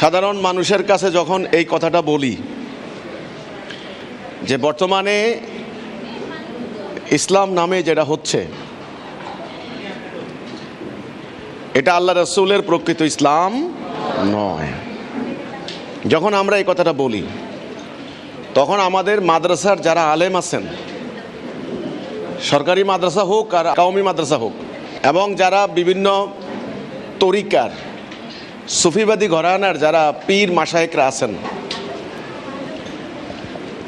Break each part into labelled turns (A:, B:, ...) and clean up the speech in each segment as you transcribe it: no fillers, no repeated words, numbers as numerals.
A: সাধারণ মানুষের কাছে যখন এই কথাটা বলি যে বর্তমানে ইসলাম নামে যেটা হচ্ছে এটা আল্লাহ রাসূলের প্রকৃত ইসলাম নয়, যখন আমরা এই কথাটা বলি তখন আমাদের মাদ্রাসার যারা আলেম আছেন, সরকারি মাদ্রাসা হোক আর কওমি মাদ্রাসা হোক, এবং যারা বিভিন্ন তরিকার সুফিবাদী ঘরানার যারা পীর মাশায়েখরা আছেন,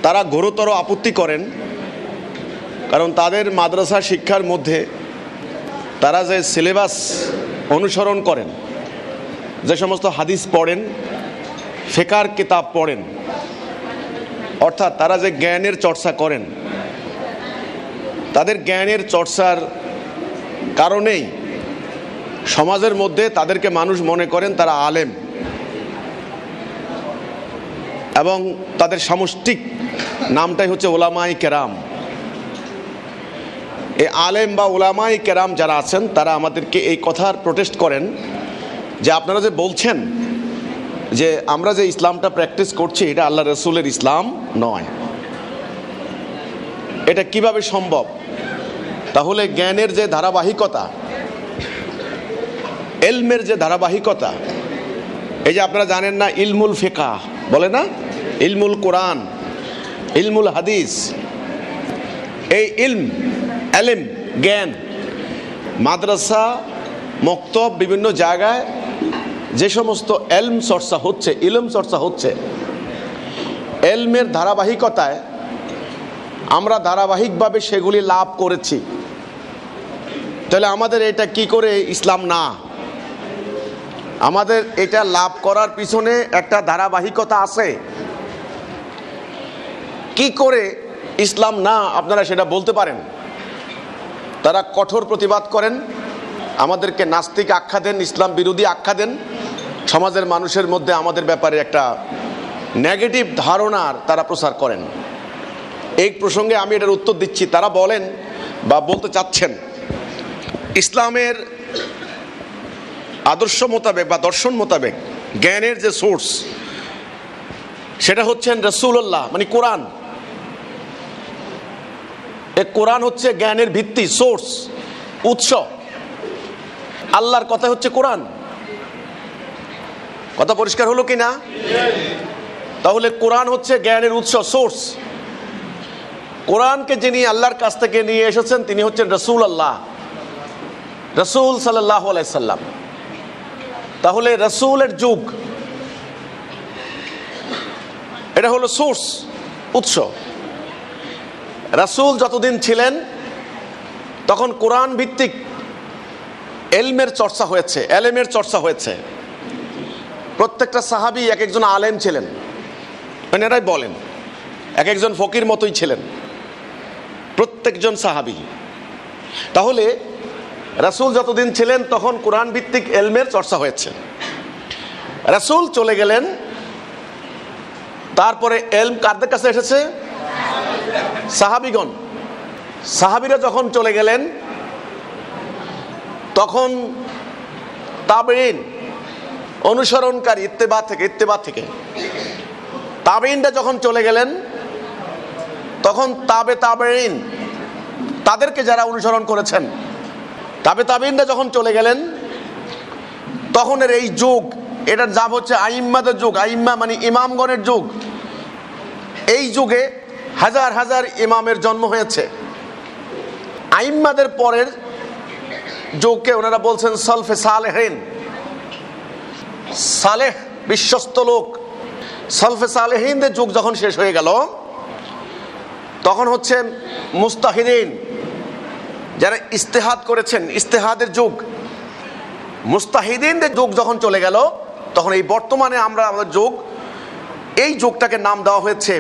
A: তারা ঘোরতর আপত্তি করেন। কারণ তাদের মাদ্রাসা শিক্ষার মধ্যে তারা যে সিলেবাস অনুসরণ করেন, যে সমস্ত হাদিস পড়েন, ফিকহের কিতাব পড়েন, অর্থাৎ তারা যে জ্ঞানের চর্চা করেন, তাদের জ্ঞানের চর্চার কারণেই সমাজের মধ্যে তাদেরকে মানুষ মনে করেন তারা আলেম, এবং তাদের সামষ্টিক নামটাই হচ্ছে উলামায়ে কেরাম। এই আলেম বা উলামায়ে কেরাম যারা আছেন তারা আমাদেরকে এই কথার প্রোটেস্ট করেন যে আপনারা যে বলছেন যে আমরা যে ইসলামটা প্র্যাকটিস করছি এটা আল্লাহ রাসূলের ইসলাম নয়, এটা কিভাবে সম্ভব? তাহলে জ্ঞানের যে ধারাবাহিকতা, ইলমের যে ধারাবাহিকতা, এই যে আপনারা জানেন না ইলমুল ফিকহ বলে না, ইলমুল কোরআন, ইলমুল হাদিস, এই ইলম জ্ঞান মাদ্রাসা মক্তব বিভিন্ন জায়গায় যে সমস্ত ইলম চর্চা হচ্ছে, ইলম চর্চা হচ্ছে, ইলমের ধারাবাহিকতায় আমরা ধারাবাহিকভাবে সেগুলি লাভ করেছি। তাহলে আমাদের এটা কি করে ইসলাম না? আমাদের এটা লাভ করার পিছনে একটা ধারাবাহিকতা আছে। কি করে ইসলাম না আপনারা সেটা বলতে পারেন? তারা কঠোর প্রতিবাদ করেন, আমাদেরকে নাস্তিক আখ্যা দেন, ইসলাম বিরোধী আখ্যা দেন, সমাজের মানুষের মধ্যে আমাদের ব্যাপারে একটা নেগেটিভ ধারণার তারা প্রচার করেন। এই প্রসঙ্গে আমি এটার উত্তর দিচ্ছি। তারা বলেন বা বলতে চাচ্ছেন ইসলামের আদর্শ মোতাবেক বা দর্শন মোতাবেক জ্ঞানের যে সোর্স সেটা হচ্ছেন রাসূলুল্লাহ, মানে কোরআন। এই কোরআন হচ্ছে জ্ঞানের ভিত্তি, সোর্স, উৎস। আল্লাহর কথা হচ্ছে কোরআন। কথা পরিষ্কার হলো কি না? তাহলে কোরআন হচ্ছে জ্ঞানের উৎস, সোর্স। কোরআনকে যিনি আল্লাহর কাছ থেকে নিয়ে এসেছেন তিনি হচ্ছেন রাসূলুল্লাহ, রাসূল সাল্লাল্লাহু আলাইহি সাল্লাম। তাহলে রাসূলের যুগ, এটা হলো সোর্স, উৎস। রাসূল যতদিন ছিলেন তখন কোরআন ভিত্তিক ইলমের চর্চা হয়েছে, ইলমের চর্চা হয়েছে। প্রত্যেকটা সাহাবী এক একজন আলেম ছিলেন, এনারাই বলেন এক একজন ফকির মতোই ছিলেন প্রত্যেকজন সাহাবী। তাহলে রাসূল যতদিন ছিলেন তখন কোরআন ভিত্তিক ইলমের চর্চা হয়েছে। রাসূল চলে গেলেন, তারপরে ইলম কাদের কাছে এসেছে? সাহাবীগণ। সাহাবীরা যখন চলে গেলেন তখন তাবেঈন, অনুসরণকারী, ইত্তেবা থেকে তাবেঈনরা যখন চলে গেলেন তখন তাবেঈন, তাদেরকে যারা অনুসরণ করেছেন, তাবেঈনরা যখন চলে গেলেন তখন এর এই যুগ, এটার নাম হচ্ছে আইম্মাদের যুগ। আইম্মা মানে ইমামগণের যুগ। এই যুগে হাজার হাজার ইমামের জন্ম হয়েছে। আইম্মাদের পরের যুগকে ওনারা বলছেন সলফে সালেহিন, সালেহ বিশ্বস্ত লোক। সলফে সালেহিনদের যুগ যখন শেষ হয়ে গেল তখন হচ্ছে মুস্তাহিদিন, যারা ইস্তেহাদ করেছেন, ইস্তেহাদের যুগ। মুস্তাহিদিনদের যুগ যখন চলে গেল তখন এই বর্তমানে আমাদের যুগ, এই যুগটাকে নাম দেওয়া হয়েছে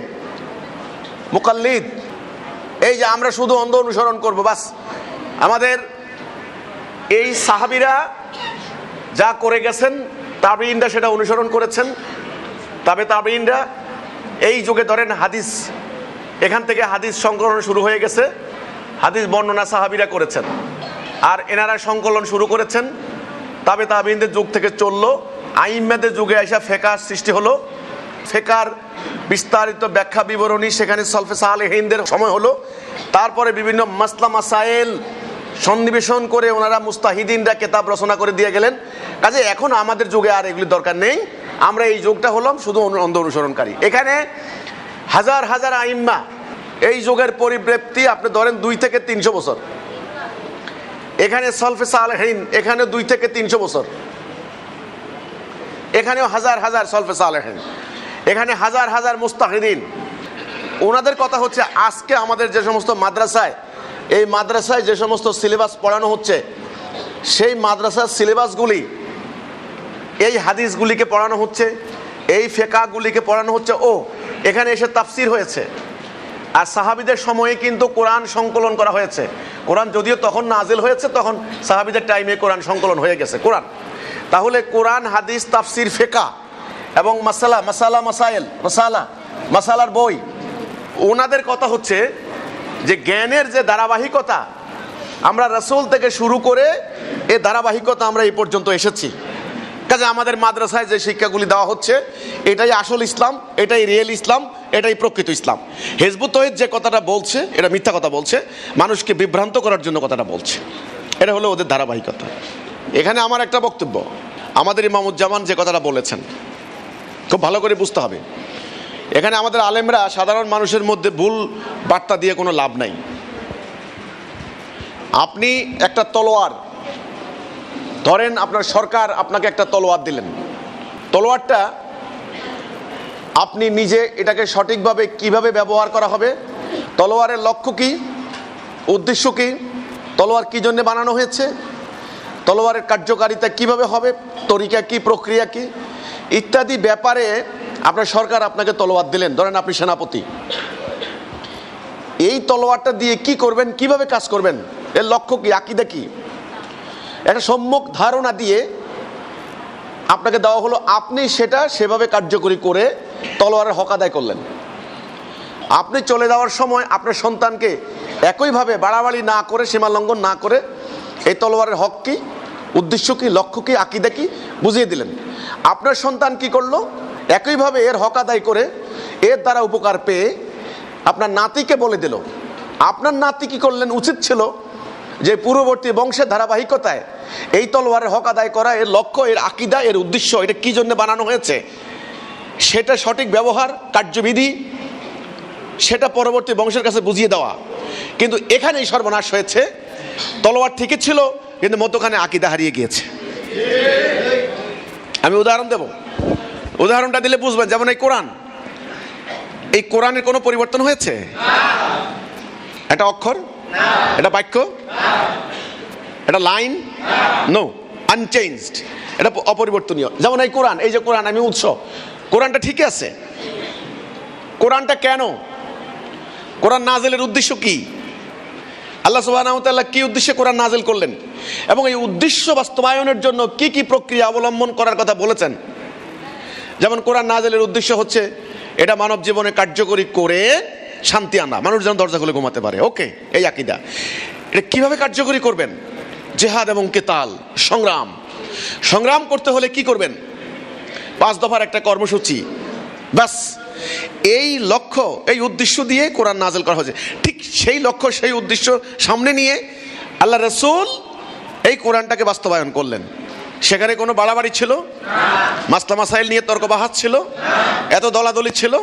A: মুকাল্লিদ। এই যে আমরা শুধু অন্ধ অনুসরণ করব, বাস। আমাদের এই সাহাবীরা যা করে গেছেন তাবেঈনরা সেটা অনুসরণ করেছেন। তাবেঈনরা এই যুগে ধরেন হাদিস, এখান থেকে হাদিস সংকলন শুরু হয়ে গেছে। হাদিস বর্ণনা সাহাবীরা করেছেন আর এনারা সংকলন শুরু করেছেন। তাবেঈনদের যুগ থেকে চললো, আইম্মাদের যুগে আইসা ফেকার সৃষ্টি হলো। ফেকার বিস্তারিত ব্যাখ্যা বিবরণী সেখানে সলফে সালেহিনদের সময় হলো। তারপরে বিভিন্ন মাসলা মাসাইল সন্নিবেশন করে ওনারা মুস্তাহিদিনরা কিতাব রচনা করে দিয়ে গেলেন। কাজে এখন আমাদের যুগে আর এগুলি দরকার নেই, আমরা এই যুগটা হলাম শুধু অন্ধ অনুসরণকারী। এখানে হাজার হাজার আইম্মা, এই যুগের পরিব্যাপ্তি আপনি ধরেন 2 থেকে 300 বছর। এখানে সলফে সালেহিন এখানে 2 থেকে 300 বছর, এখানেও হাজার হাজার সলফে সালেহিন, এখানে হাজার হাজার মুস্তাহিদিন। ওনাদের কথা হচ্ছে আজকে আমাদের যে সমস্ত মাদ্রাসায়, এই মাদ্রাসায় যে সমস্ত সিলেবাস পড়ানো হচ্ছে, সেই মাদ্রাসার সিলেবাসগুলি এই হাদিসগুলিকে পড়ানো হচ্ছে, এই ফেকাগুলিকে পড়ানো হচ্ছে। ও এখানে এসে তাফসির হয়েছে। আর সাহাবীদের সময়ে কিন্তু কোরআন সংকলন করা হয়েছে। কোরআন যদিও তখন নাজিল হয়েছে, তখন সাহাবীদের টাইমে কোরআন সংকলন হয়ে গেছে কোরআন। তাহলে কোরআন, হাদিস, তাফসির, ফেকা এবং মাসালার বই, ওনাদের কথা হচ্ছে যে জ্ঞানের যে ধারাবাহিকতা, আমরা রাসূল থেকে শুরু করে এই ধারাবাহিকতা আমরা এই পর্যন্ত এসেছি। কাজে আমাদের মাদ্রাসায় যে শিক্ষাগুলি দেওয়া হচ্ছে, এটাই আসল ইসলাম, এটাই রিয়েল ইসলাম, এটাই প্রকৃত ইসলাম। হিজবুত তাওহীদ যে কথাটা বলছে এটা মিথ্যা কথা বলছে, মানুষকে বিভ্রান্ত করার জন্য কথাটা বলছে। এটা হলো ওদের ধারাবাহিকতা। এখানে আমার একটা বক্তব্য, আমাদের ইমামুজ্জামান যে কথাটা বলেছেন খুব ভালো করে বুঝতে হবে। এখানে আমাদের আলেমরা সাধারণ মানুষের মধ্যে ভুল বার্তা দিয়ে কোনো লাভ নাই। আপনি একটা তলোয়ার ধরেন, আপনার সরকার আপনাকে একটা তলোয়ার দিলেন, তলোয়ারটা আপনি নিজে এটাকে সঠিকভাবে কিভাবে ব্যবহার করা হবে, তলোয়ারের লক্ষ্য কি, উদ্দেশ্য কি, তলোয়ার কি জন্য বানানো হয়েছে, তলোয়ারের কার্যকারিতা কিভাবে হবে, তরিকা কি, প্রক্রিয়া কি, ইত্যাদি ব্যাপারে আপনার সরকার আপনাকে তলোয়ার দিলেন। ধরেন আপনি সেনাপতি, এই তলোয়ারটা দিয়ে কি করবেন, কিভাবে কাজ করবেন, এর লক্ষ্য কি, আকীদা কি, একটা সম্যক ধারণা দিয়ে আপনাকে দেওয়া হলো। আপনি সেটা সেভাবে কার্যকরী করে তলোয়ারের হক আদায় করলেন। আপনি চলে যাওয়ার সময় আপনার সন্তানকে একইভাবে বাড়াবাড়ি না করে, সীমা লঙ্ঘন না করে এই তলোয়ারের হক কি, উদ্দেশ্য কি, লক্ষ্য কি, আকীদা কি বুঝিয়ে দিলেন। আপনার সন্তান কি করলো, একইভাবে এর হক আদায় করে এর দ্বারা উপকার পেয়ে আপনার নাতিকে বলে দিল। আপনার নাতি কি করলেন, উচিত ছিল যে পূর্ববর্তী বংশের ধারাবাহিকতায় এই তলোয়ারের হক আদায় করা, এর লক্ষ্য, এর আকীদা, এর উদ্দেশ্য, এটা কি জন্য বানানো হয়েছে, সেটা সঠিক ব্যবহার, কার্যবিধি, সেটা পরবর্তী বংশের কাছে বুঝিয়ে দেওয়া। কিন্তু এখানেই সর্বনাশ হয়েছে। তলোয়ার ঠিকই ছিল, কিন্তু মধ্যখানে আকীদা হারিয়ে গিয়েছে। আমি উদাহরণ দেব, উদাহরণটা দিলে বুঝবেন। যেমন এই কোরআন, এই কোরআনের কোনো পরিবর্তন হয়েছে? একটা অক্ষর, এটা বাক্য, এটা লাইন, নো, আনচেঞ্জড, এটা অপরিবর্তনীয়। যেমন এই কোরআন, এই যে কোরআন, আমি উৎস, কোরআনটা ঠিক আছে। কোরআনটা কেন, কোরআন নাজিলের উদ্দেশ্য কি, আল্লাহ সুবহানাহু ওয়া তাআলা কি উদ্দেশ্যে কোরআন নাজিল করলেন, এবং এই উদ্দেশ্য বাস্তবায়নের জন্য কি কি প্রক্রিয়া অবলম্বন করার কথা বলেছেন। যেমন কোরআন নাজিলের উদ্দেশ্য হচ্ছে এটা মানব জীবনে কার্যকরী করে শান্তি আনা, মানুষ যেন দরজা খুলে ঘুমাতে পারে। ওকে, এই আকীদা। এটা কিভাবে কার্যকরী করবেন? জিহাদ এবং কিতাল, সংগ্রাম। সংগ্রাম করতে হলে কি করবেন? 5 দফার একটা কর্মসূচি, বাস। এই লক্ষ্য, এই উদ্দেশ্য দিয়ে কোরআন নাজিল করা হয়েছে। ঠিক সেই লক্ষ্য, সেই উদ্দেশ্য সামনে নিয়ে আল্লাহ রাসূল এই কোরআনটাকে বাস্তবায়ন করলেন। সেখানে কোনো বাড়াবাড়ি ছিল? মাসলা মাসাইল নিয়ে তর্ক বাহাস ছিল? এত দলাদলি ছিল?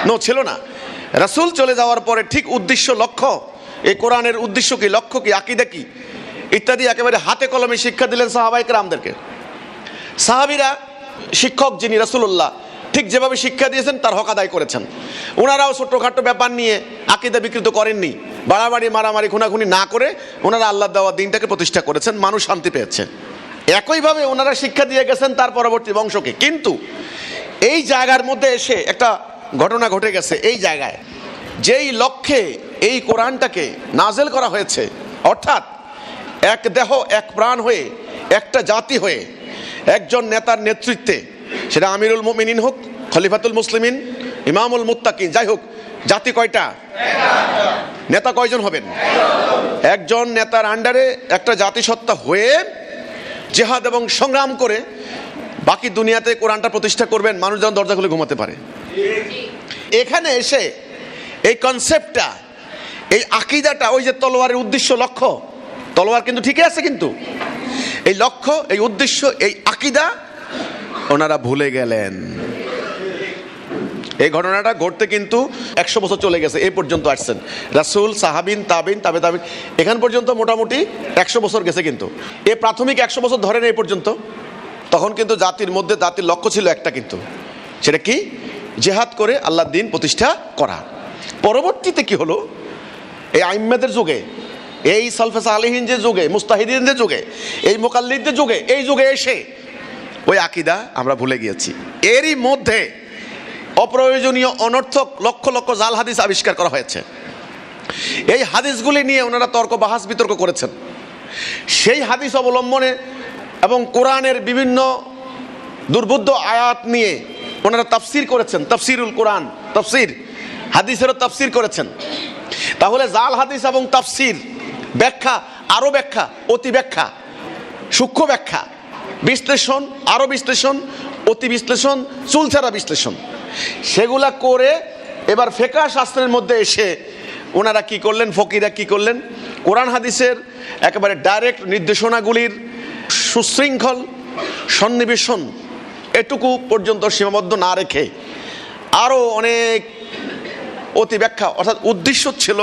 A: নো, ছিল না। রাসূল চলে যাওয়ার পরে ঠিক উদ্দেশ্য, লক্ষ্য, এই কোরআনের উদ্দেশ্য কি, লক্ষ্য কি, আকীদা কি ইত্যাদি একেবারে হাতে কলমে শিক্ষা দিলেন সাহাবায়ে কেরামদেরকে। সাহাবীরা শিক্ষক যিনি রাসূলুল্লাহ, ঠিক যেভাবে শিক্ষা দিয়েছেন তার হক আদায় করেছেন। ওনারাও ছোট্টখাটো ব্যাপার নিয়ে আকীদা বিকৃত করেননি, বাড়াবাড়ি, মারামারি, খুনাখুনি না করে ওনারা আল্লাহ দেওয়া দিনটাকে প্রতিষ্ঠা করেছেন, মানুষ শান্তি পেয়েছে। একইভাবে ওনারা শিক্ষা দিয়ে গেছেন তার পরবর্তী বংশকে। কিন্তু এই জায়গার মধ্যে এসে একটা ঘটনা ঘটে গেছে। এই জায়গায় যেই লক্ষ্যে এই কোরআনটাকে নাজেল করা হয়েছে, অর্থাৎ এক দেহ এক প্রাণ হয়ে, একটা জাতি হয়ে, একজন নেতার নেতৃত্বে, সেটা আমিরুল মুমিনিন হোক, খলিফাতুল মুসলিমিন, ইমামুল মুত্তাকিন, যাই হোক, জাতি কয়টা? নেতা কয়জন হবেন? একজন নেতার আন্ডারে একটা জাতিসত্তা হয়ে জিহাদ এবং সংগ্রাম করে বাকি দুনিয়াতে কোরআনটা প্রতিষ্ঠা করবেন, মানুষ যেন দরজা খুলে ঘুমাতে পারে। এখানে এসে এই কনসেপ্টটা, এই আকীদাটা, ওই যে তলোয়ারের উদ্দেশ্য লক্ষ্য, তলোয়ার কিন্তু ঠিকই আছে, কিন্তু এই লক্ষ্য, এই উদ্দেশ্য, এই আকীদা ওনারা ভুলে গেলেন। এই ঘটনাটা ঘটতে কিন্তু 100 বছর চলে গেছে, এই পর্যন্ত আসছেন রাসূল, সাহাবিন, তাবিন, তাবে তাবিন, এখান পর্যন্ত মোটামুটি 100 বছর গেছে। কিন্তু এই প্রাথমিক 100 বছর ধরেন এই পর্যন্ত, তখন কিন্তু জাতির মধ্যে জাতির লক্ষ্য ছিল একটা, কিন্তু সেটা কি? জিহাদ করে আল্লাহর দ্বীন প্রতিষ্ঠা করা। পরবর্তীতে কি হলো? এই আইম্মাদের যুগে, এই সালফে সালেহিন যে যুগে, মুস্তাহিদিনদের যুগে, এই মুকাল্লিদদের যুগে, এই যুগে এসে ওই আকীদা আমরা ভুলে গিয়েছি। এরই মধ্যে অপ্রয়োজনীয় অনর্থক লক্ষ লক্ষ জাল হাদিস আবিষ্কার করা হয়েছে। এই হাদিসগুলি নিয়ে ওনারা তর্ক বাহাস বিতর্ক করেছেন। সেই হাদিস অবলম্বনে এবং কোরআনের বিভিন্ন দুর্বোধ্য আয়াত নিয়ে ওনারা তাফসির করেছেন, তাফসিরুল কোরআন, তাফসির হাদিসেরও তাফসির করেছেন। তাহলে জাল হাদিস এবং তাফসির, ব্যাখ্যা, আরো ব্যাখ্যা, অতি ব্যাখ্যা, সূক্ষ্ম ব্যাখ্যা, বিশ্লেষণ, আরো বিশ্লেষণ, অতি বিশ্লেষণ, চুলছাড়া বিশ্লেষণ, সেগুলা করে এবার ফিকহ শাস্ত্রের মধ্যে এসে ওনারা কি করলেন, ফকিরা কি করলেন? কোরআন হাদিসের একেবারে ডাইরেক্ট নির্দেশনাগুলির সুশৃঙ্খল সন্নিবেশন এটুকু পর্যন্ত সীমাবদ্ধ না রেখে আরও অনেক অতি ব্যাখ্যা, অর্থাৎ উদ্দেশ্য ছিল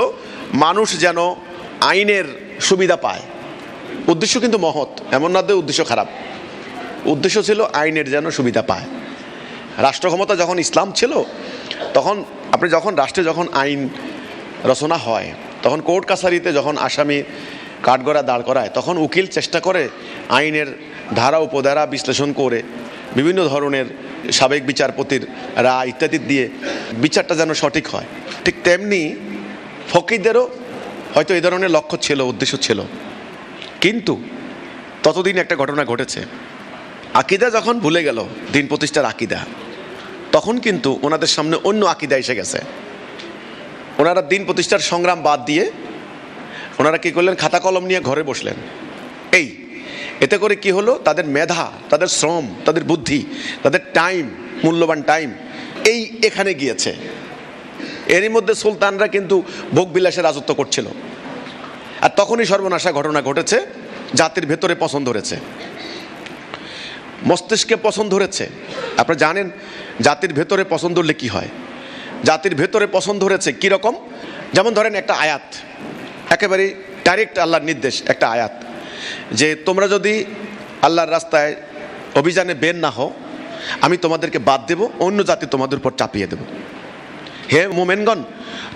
A: মানুষ যেন আইনের সুবিধা পায়। উদ্দেশ্য কিন্তু মহৎ, এমন না যে উদ্দেশ্য খারাপ। উদ্দেশ্য ছিল আইনের যেন সুবিধা পায়। রাষ্ট্র ক্ষমতা যখন ইসলাম ছিল, তখন আপনি যখন রাষ্ট্রে যখন আইন রচনা হয়, তখন কোর্ট কাছারিতে যখন আসামি কাঠগড়া দাঁড় করায়, তখন উকিল চেষ্টা করে আইনের ধারা উপধারা বিশ্লেষণ করে বিভিন্ন ধরনের সাবেক বিচারপতির রায় ইত্যাদি দিয়ে বিচারটা যেন সঠিক হয়। ঠিক তেমনি ফকিরদেরও হয়তো এই ধরনের লক্ষ্য ছিল, উদ্দেশ্য ছিল। কিন্তু ততদিন একটা ঘটনা ঘটেছে, আকীদা যখন ভুলে গেল, দিন প্রতিষ্ঠার আকীদা, তখন কিন্তু ওনাদের সামনে অন্য আকীদা এসে গেছে। ওনারা দিন প্রতিষ্ঠার সংগ্রাম বাদ দিয়ে ওনারা কি করলেন? খাতা কলম নিয়ে ঘরে বসলেন। এতে করে কি হলো? তাদের মেধা, তাদের শ্রম, তাদের বুদ্ধি, তাদের টাইম, মূল্যবান টাইম এখানে গিয়েছে। এরই মধ্যে সুলতানরা কিন্তু ভোগবিলাসে রাজত্ব করছিল। আর তখনই সর্বনাশা ঘটনা ঘটেছে। জাতির ভেতরে পছন্দ ধরেছে, মস্তিষ্কে পছন্দ ধরেছে। আপনারা জানেন জাতির ভেতরে পছন্দ ধরলে কি হয়? জাতির ভেতরে পছন্দ ধরেছে কীরকম? যেমন ধরেন একটা আয়াত, একেবারে ডাইরেক্ট আল্লাহর নির্দেশ, একটা আয়াত যে তোমরা যদি আল্লাহর রাস্তায় অভিযানে বের না হও, আমি তোমাদেরকে বাদ দেব, অন্য জাতি তোমাদের উপর চাপিয়ে দেব। হে মোমেনগণ,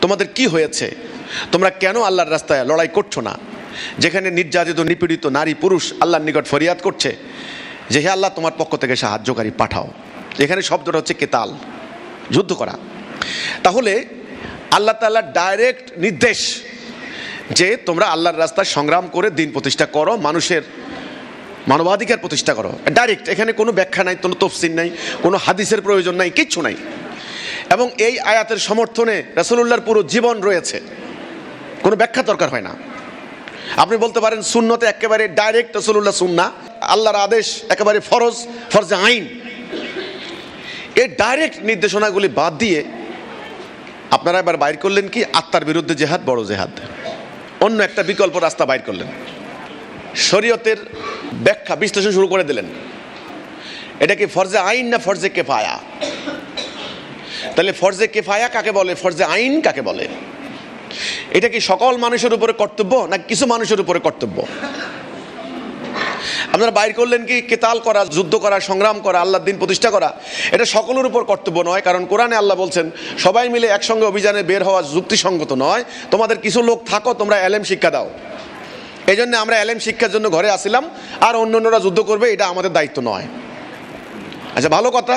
A: তোমাদের কি হয়েছে? তোমরা কেন আল্লাহর রাস্তায় লড়াই করছো না? যেখানে নির্যাতিত নিপীড়িত নারী পুরুষ আল্লাহর নিকট ফরিয়াদ করছে যে হে আল্লাহ, তোমার পক্ষ থেকে সাহায্যকারী পাঠাও। এখানে শব্দটা হচ্ছে কেতাল, যুদ্ধ করা। তাহলে আল্লাহ তাআলার ডাইরেক্ট নির্দেশ যে তোমরা আল্লাহর রাস্তায় সংগ্রাম করে দিন প্রতিষ্ঠা করো, মানুষের মানবাধিকার প্রতিষ্ঠা করো। ডাইরেক্ট, এখানে কোনো ব্যাখ্যা নাই, কোনো তফসির নাই, কোনো হাদিসের প্রয়োজন নাই, কিচ্ছু নাই। এবং এই আয়াতের সমর্থনে রাসূলুল্লাহর পুরো জীবন রয়েছে, কোনো ব্যাখ্যা দরকার হয় না। আপনি বলতে পারেন সুন্নতে একেবারে ডাইরেক্ট রাসূলুল্লাহ সুন্নাহ, আল্লাহর আদেশ একেবারে ফরজ, ফরজে আইন। এই ডাইরেক্ট নির্দেশনাগুলি বাদ দিয়ে আপনারা এবার বাইর করলেন কি? আত্মার বিরুদ্ধে জেহাদ, বড় জেহাদ। অন্য একটা বিকল্প রাস্তা বাইর করলেন, শরীয়তের ব্যাখ্যা বিশ্লেষণ শুরু করে দিলেন। এটা কি ফরজে আইন না ফরজে কিফায়া? তাহলে ফরজে কিফায়া কাকে বলে, ফরজে আইন কাকে বলে? এটা কি সকল মানুষের উপরে কর্তব্য না কিছু মানুষের উপরে কর্তব্য? আপনারা বাইর করলেন কি কেতাল করা, যুদ্ধ করা, সংগ্রাম করা, আল্লাহর দ্বীন প্রতিষ্ঠা করা এটা সকলের উপর কর্তব্য নয়। কারণ কোরআনে আল্লাহ বলছেন সবাই মিলে একসঙ্গে অভিযানে বের হওয়া যুক্তিসঙ্গত নয়। তোমাদের কিছু লোক থাকো, তোমরা এলেম শিক্ষা দাও। এই জন্য আমরা এলেম শিক্ষার জন্য ঘরে আসিলাম, আর অন্যান্যরা যুদ্ধ করবে, এটা আমাদের দায়িত্ব নয়। আচ্ছা, ভালো কথা,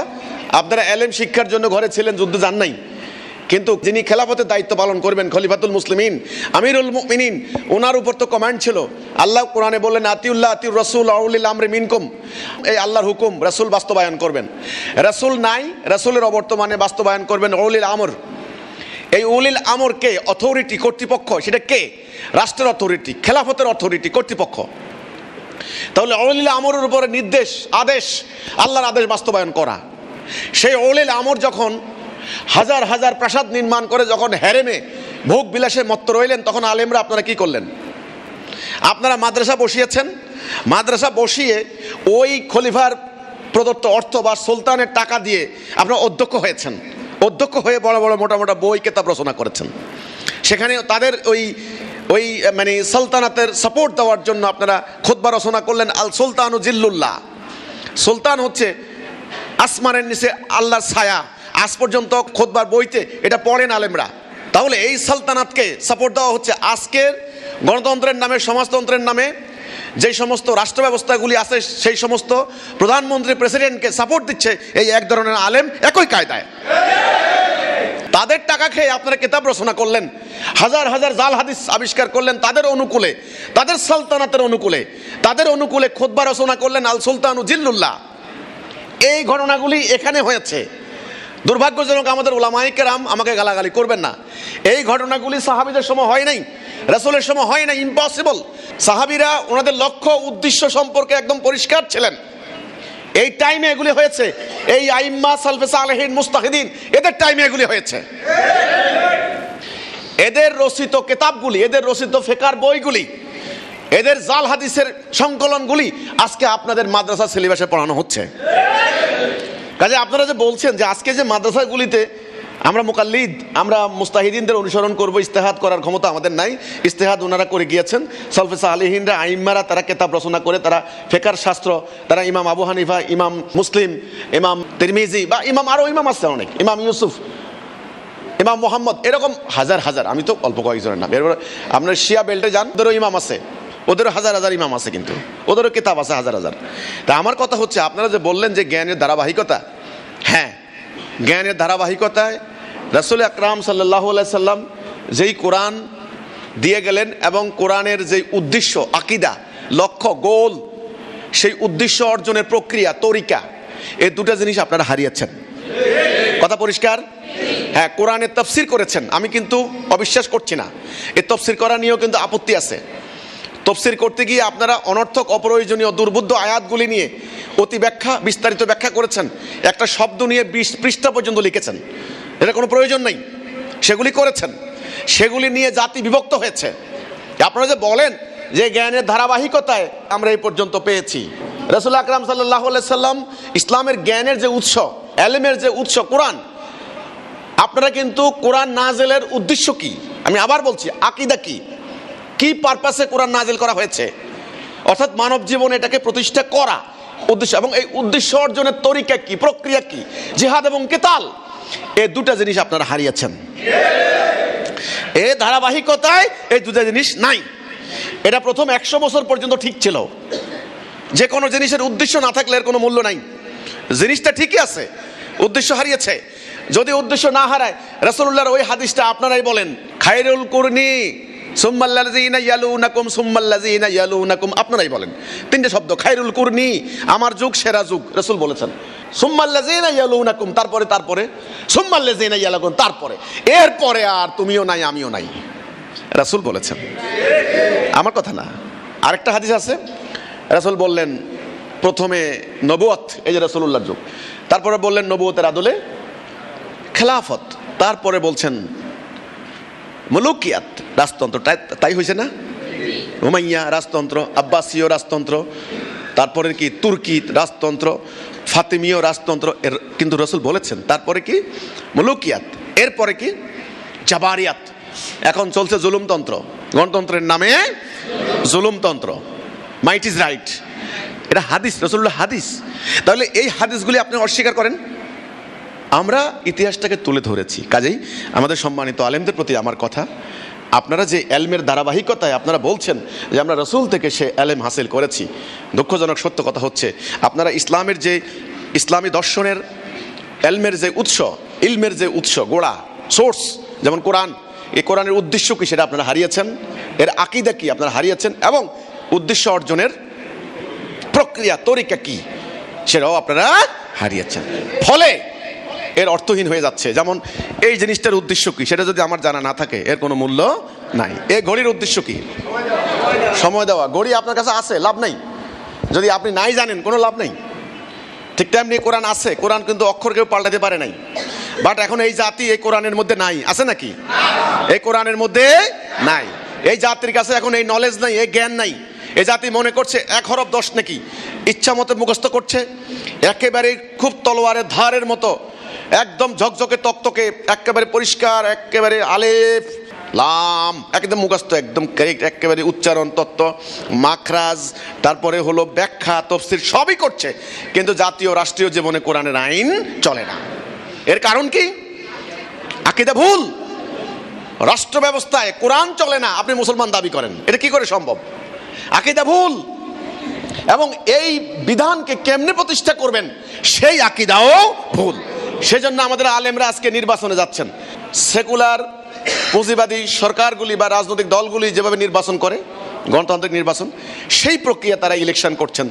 A: আপনারা এলেম শিক্ষার জন্য ঘরে ছিলেন, যুদ্ধ যান নাই। কিন্তু যিনি খেলাফতের দায়িত্ব পালন করবেন, খলিফাতুল মুসলিমিন, আমিরুল মুমিনিন, ওনার উপর তো কমান্ড ছিল। আল্লাহ কোরআনে বললেন আতিউল্লাহ আতিউর রাসূল আউলিল আমরি মিনকুম। এই আল্লাহর হুকুম রাসূল বাস্তবায়ন করবেন। রাসূল নাই, রাসূলের অবর্তমানে বাস্তবায়ন করবেন উলিল আমর। এই উলিল আমর কে? অথরিটি, কর্তৃপক্ষ। সেটা কে? রাষ্ট্রের অথরিটি, খেলাফতের অথরিটি, কর্তৃপক্ষ। তাহলে অলিল আমরের উপরে নির্দেশ, আদেশ, আল্লাহর আদেশ বাস্তবায়ন করা। সেই অলিল আমর যখন হাজার হাজার প্রাসাদ নির্মাণ করে যখন হেরেমে ভোগ বিলাসে মত্ত রইলেন, তখন আলেমরা আপনারা কি করলেন? আপনারা মাদ্রাসা বসিয়েছেন, মাদ্রাসা বসিয়ে ওই খলিফার প্রদত্ত অর্থ বা সুলতানের টাকা দিয়ে আপনারা অধ্যক্ষ হয়েছেন। অধ্যক্ষ হয়ে বড় বড় মোটা মোটা বই কেতাব রচনা করেছেন। সেখানে তাদের ওই মানে সুলতানাতের সাপোর্ট দেওয়ার জন্য আপনারা খুতবা রচনা করলেন, আল সুলতানু জিল্লুল্লাহ। সুলতান হচ্ছে আসমানের নিচে আল্লাহর ছায়া। আজ পর্যন্ত খুতবার বইতে এটা পড়েন আলেমরা। তাহলে এই সালতানাতকে সাপোর্ট দেওয়া হচ্ছে। আজকের গণতন্ত্রের নামে, সমাজতন্ত্রের নামে যেই সমস্ত রাষ্ট্র ব্যবস্থাগুলি আছে, সেই সমস্ত প্রধানমন্ত্রী, প্রেসিডেন্টকে সাপোর্ট দিচ্ছে এই এক ধরনের আলেম, একই কায়দায়। তাদের টাকা খেয়ে আপনারা কিতাব রচনা করলেন, হাজার হাজার জাল হাদিস আবিষ্কার করলেন তাদের অনুকূলে, তাদের সালতানাতের অনুকূলে, তাদের অনুকূলে খুতবা রচনা করলেন আল সুলতানু জিল্লুল্লাহ। এই ঘটনাগুলি এখানে হয়েছে। দুর্ভাগ্যজনক, আমাদের উলামায়ে কেরাম আমাকে গালাগালি করবেন না, এই ঘটনাগুলি সাহাবীদের সময় হয় নাই, রাসূলের সময় হয় নাই, ইম্পসিবল। সাহাবীরা ওনাদের লক্ষ্য উদ্দেশ্য সম্পর্কে একদম পরিষ্কার ছিলেন। এই টাইমে এগুলি হয়েছে, এই আইম্মা সালফে সালেহিন মুস্তাহিদিন এদের টাইমে এগুলি হয়েছে। এদের রচিত কিতাবগুলি, এদের রচিত ফিকহের বইগুলি, এদের জাল হাদিসের সংকলনগুলি আজকে আপনাদের মাদ্রাসা সিলেবাসে পড়ানো হচ্ছে। কাজে আপনারা যে বলছেন যে আজকে যে মাদ্রাসাগুলিতে আমরা মুকাল্লিদ, আমরা মুস্তাহিদিনদের অনুসরণ করব, ইস্তেহাদ করার ক্ষমতা আমাদের নাই। ইস্তেহাদ ওনারা করে গিয়েছেন, সালফে সালেহিনরা, আইম্মারা, তারা কিতাব রচনা করে, তারা ফিকহের শাস্ত্র, তারা ইমাম আবু হানিফা, ইমাম মুসলিম, ইমাম তিরমিজি বা ইমাম আরও ইমাম আছে অনেক, ইমাম ইউসুফ, ইমাম মোহাম্মদ, এরকম হাজার হাজার, আমি তো অল্প কয়েকজনের নাম। এরপর আপনার শিয়া বেল্টে যান, ওদেরও ইমাম আছে, ওদেরও হাজার হাজার ইমাম আছে, কিন্তু ওদেরও কিতাব আছে হাজার হাজার। তা আমার কথা হচ্ছে, আপনারা যে বললেন যে জ্ঞানের ধারাবাহিকতা, হ্যাঁ, জ্ঞানের ধারাবাহিকতায় রাসূল আকরাম সাল্লাল্লাহু আলাইহি সাল্লাম যেই কোরআন দিয়ে গেলেন এবং কোরআনের যেই উদ্দেশ্য, আকীদা, লক্ষ্য, গোল, সেই উদ্দেশ্য অর্জনের প্রক্রিয়া, তরিকা, এই দুটো জিনিস আপনারা হারিয়েছেন। কথা পরিষ্কার? হ্যাঁ, কোরআনের তাফসীর করেছেন, আমি কিন্তু অবিশ্বাস করছি না, এই তাফসীর করা নিয়েও কিন্তু আপত্তি আছে। তাফসীর করতে গিয়ে আপনারা অনর্থক, অপ্রয়োজনীয়, দুর্বোধ্য আয়াতগুলি নিয়ে অতি ব্যাখ্যা, বিস্তারিত ব্যাখ্যা করেছেন, একটা শব্দ নিয়ে 20 পৃষ্ঠা পর্যন্ত লিখেছেন, এটা কোনো প্রয়োজন নেই, সেগুলি করেছেন, সেগুলি নিয়ে জাতি বিভক্ত হয়েছে। আপনারা যে বলেন যে জ্ঞানের ধারাবাহিকতায় আমরা এই পর্যন্ত পেয়েছি, রাসূল আকরাম সাল্লাল্লাহু আলাইহি সাল্লাম ইসলামের জ্ঞানের যে উৎস, এলেমের যে উৎস কোরআন, আপনারা কিন্তু কোরআন নাজেলের উদ্দেশ্য কি, আমি আবার বলছি, আকীদা কি, কি পারপাসে কোরআন নাজিল করা হয়েছে, অর্থাৎ মানব জীবনে এটাকে প্রতিষ্ঠা করা উদ্দেশ্য, এবং এই উদ্দেশ্য অর্জনের তরিকা কি, প্রক্রিয়া কি, জিহাদ এবং কিতাল, এই দুটা জিনিস আপনারা হারিয়েছেন। এই ধারাবাহিকতায় এই দুটা জিনিস নাই। এটা প্রথম 100 বছর পর্যন্ত ঠিক ছিল। যে কোনো জিনিসের উদ্দেশ্য না থাকলে এর কোনো মূল্য নাই। জিনিসটা ঠিকই আছে, উদ্দেশ্য হারিয়েছে। যদি উদ্দেশ্য না হারায়, রাসূলুল্লাহর ওই হাদিসটা আপনারাই বলেন, খায়রুল কুরনি সুম্মাল্লাযিনা ইয়ালুনাকুম সুম্মাল্লাযিনা ইয়ালুনাকুম, আপনারাই বলেন তিনটে শব্দ, খায়রুল কুরনি, আমার যুগ সেরা যুগ, রাসূল বলেছেন। সুম্মাল্লাযিনা ইয়ালুনাকুম, তারপরে সুম্মাল্লাযিনা ইয়ালুনাকুম, তারপরে, এরপরে আর তুমিও নাই আমিও নাই, রাসূল বলেছেন, আমার কথা না। আরেকটা হাদিস আছে, রাসূল বললেন প্রথমে নবুয়ত, এই যে রাসূলুল্লাহর যুগ, তারপরে বললেন নবুয়তের আদলে খেলাফত, তারপরে বলছেন মুলুকিয়াত, রাজতন্ত্র, তাই হয়েছে না? উমাইয়া রাজতন্ত্র, আব্বাসীয় রাজতন্ত্র, তারপরে কি তুর্কি রাজতন্ত্র, ফাতিমীয় রাজতন্ত্র, এর কিন্তু রাসূল বলেছেন তারপরে কি মুলুকিয়াত, এরপরে কি জাবারিয়াত, এখন চলছে জুলুমতন্ত্র, গণতন্ত্রের নামে জুলুমতন্ত্র, মাইট ইজ রাইট, এটা হাদিস, রাসূলুল্লাহ হাদিস। তাহলে এই হাদিসগুলি আপনি অস্বীকার করেন। আমরা ইতিহাসটাকে তুলে ধরেছি, কাজেই আমাদের সম্মানিত আলেমদের প্রতি আমার কথা, আপনারা যে এলমের ধারাবাহিকতায় আপনারা বলছেন যে আমরা রাসূল থেকে সে এলেম হাসিল করেছি, দুঃখজনক সত্য কথা হচ্ছে আপনারা ইসলামের যে ইসলামী দর্শনের এলমের যে উৎস, ইলমের যে উৎস, গোড়া, সোর্স, যেমন কোরআন, এই কোরআনের উদ্দেশ্য কি সেটা আপনারা হারিয়েছেন, এর আকীদা কি আপনারা হারিয়েছেন, এবং উদ্দেশ্য অর্জনের প্রক্রিয়া, তরিকা কি সেটাও আপনারা হারিয়েছেন। ফলে এর অর্থহীন হয়ে যাচ্ছে। যেমন এই জিনিসটার উদ্দেশ্য কি সেটা যদি আমার জানা না থাকে, এর কোনো মূল্য নাই। এই ঘড়ির উদ্দেশ্য কি? সময় দেওয়া। ঘড়ি আপনার কাছে আছে, লাভ নাই, যদি আপনি নাই জানেন কোনো লাভ নেই। ঠিক তেমনি কোরআন আছে, কোরআন কিন্তু অক্ষর কেউ পাল্টাতে পারে নাই, বাট এখন এই জাতি এই কোরআনের মধ্যে নাই, আছে নাকি? এই কোরআনের মধ্যে নাই। এই জাতির কাছে এখন এই নলেজ নাই, এই জ্ঞান নাই। এই জাতি মনে করছে 1 হরফ 10 নাকি ইচ্ছা মতো মুখস্থ করছে, একেবারে খুব তলোয়ারের ধারের মতো, একদম ঝকঝকে তকতকে, একেবারে পরিষ্কার, একেবারে আলেফ লাম একদম মুখস্থ, একদম কারেক্ট, একেবারে উচ্চারণ তত্ত্ব মাখরাজ, তারপরে হলো ব্যাখ্যা তফসির সবই করছে, কিন্তু জাতীয় রাষ্ট্রীয় জীবনে কোরআনের আইন চলে না। এর কারণ কি? আকীদা ভুল। রাষ্ট্র ব্যবস্থায় কোরআন চলে না, আপনি মুসলমান দাবি করেন, এটা কি করে সম্ভব? আকীদা ভুল। এবং এই বিধানকে কেমনে প্রতিষ্ঠা করবেন সেই আকীদাও ভুল। সেজন্য আমাদের আলেমরা আজকে নির্বাচনে যাচ্ছেন। সেকুলার পুঁজিবাদী সরকারগুলি বা রাজনৈতিক দলগুলি যেভাবে নির্বাচন করে, গণতান্ত্রিক নির্বাচন, সেই প্রক্রিয়া তারা ইলেকশন করছেন।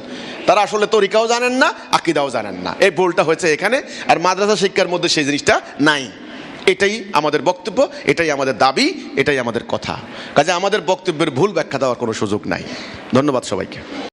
A: তারা আসলে তরিকাও জানেন না, আকীদাও জানেন না। এই ভুলটা হয়েছে এখানে। আর মাদ্রাসা শিক্ষার মধ্যে সেই জিনিসটা নাই। এটাই আমাদের বক্তব্য, এটাই আমাদের দাবি, এটাই আমাদের কথা। কাজে আমাদের বক্তব্যের ভুল ব্যাখ্যা দেওয়ার কোনো সুযোগ নাই। ধন্যবাদ সবাইকে।